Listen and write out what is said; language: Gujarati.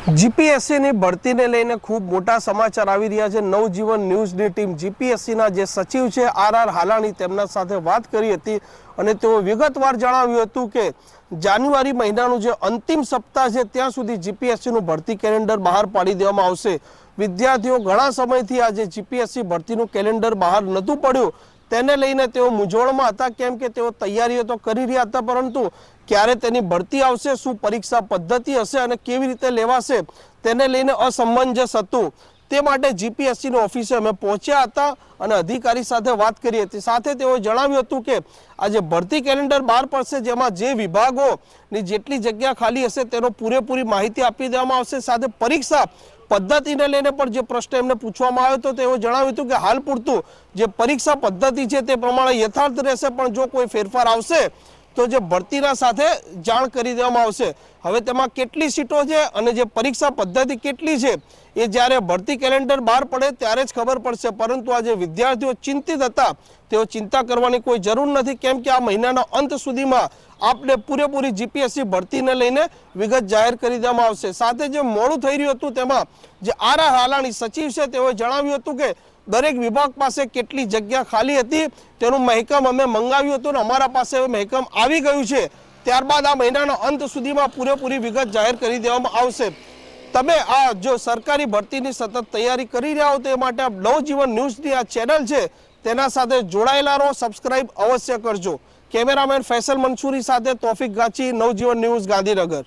જીપીએસસી ની ભરતીને લઈને ખૂબ મોટા સમાચાર આવી રહ્યા છે। નવજીવન ન્યૂઝની ટીમ જીપીએસસી ના જે સચિવ છે આર હાલાણી તેમના સાથે વાત કરી હતી અને તેઓ વિગતવાર જણાવ્યું હતું કે જાન્યુઆરી મહિનાનું જે અંતિમ સપ્તાહ છે ત્યાં સુધી જીપીએસસી નું ભરતી કેલેન્ડર બહાર પાડી દેવામાં આવશે। વિદ્યાર્થીઓ ઘણા સમયથી આ જે જીપીએસસી ભરતીનું કેલેન્ડર બહાર નહોતું પડ્યું તેને લઈને તેઓ મૂંઝવણમાં હતા, કેમ કે તેઓ તૈયારીઓ તો કરી રહ્યા હતા, પરંતુ ક્યારે તેની ભરતી આવશે, શું પરીક્ષા પદ્ધતિ હશે અને કેવી રીતે લેવાશે તેને લઈને અસમંજસ હતું। તે માટે જીપીએસસી ની ઓફિસે અમે પહોંચ્યા હતા અને અધિકારી સાથે વાત કરી હતી। સાથે તેઓ જણાવ્યું હતું કે આ જે ભરતી કેલેન્ડર બહાર પડશે જેમાં જે વિભાગોની જેટલી જગ્યા ખાલી હશે તેનો પૂરેપૂરી માહિતી આપી દેવામાં આવશે। સાથે પરીક્ષા પદ્ધતિને લઈને પણ જે પ્રશ્ન એમને પૂછવામાં આવ્યો તો તેઓ જણાવ્યું હતું કે હાલ પૂરતું જે પરીક્ષા પદ્ધતિ છે તે પ્રમાણે યથાર્થ રહેશે, પણ જો કોઈ ફેરફાર આવશે તો જે ભરતીના સાથે જાણ કરી દેવામાં આવશે। હવે તેમાં કેટલી સીટો છે અને જે પરીક્ષા પદ્ધતિ કેટલી છે એ જ્યારે ભરતી કેલેન્ડર બહાર પડે ત્યારે જ ખબર પડશે, પરંતુ આ જે વિદ્યાર્થીઓ ચિંતિત હતા તેઓ ચિંતા કરવાની કોઈ જરૂર નથી, કેમ કે આ મહિનાના અંત સુધીમાં આપણે પૂરેપૂરી જીપીએસસી ભરતીને લઈને વિગત જાહેર કરી દેવામાં આવશે। સાથે જે મોડું થઈ રહ્યું હતું તેમાં જે આર હાલાણી સચિવ છે તેઓએ જણાવ્યું હતું કે દરેક વિભાગ પાસે કેટલી જગ્યા ખાલી હતી તેનું મહેકમ અમે મંગાવ્યું હતું અને અમારા પાસે મહેકમ આવી ગયું છે। ત્યારબાદ આ મહિનાના અંત સુધીમાં પૂરેપૂરી વિગત જાહેર કરી દેવામાં આવશે। તમે આ જો સરકારી ભરતીની સતત તૈયારી કરી રહ્યા હો તે માટે નવજીવન ન્યૂઝની આ ચેનલ છે તેના સાથે જોડાયેલા રહો, સબસ્ક્રાઇબ અવશ્ય કરજો। કેમેરામેન ફૈસલ મંસૂરી સાથે તોફિક ગાચી, નવજીવન ન્યૂઝ, ગાંધીનગર।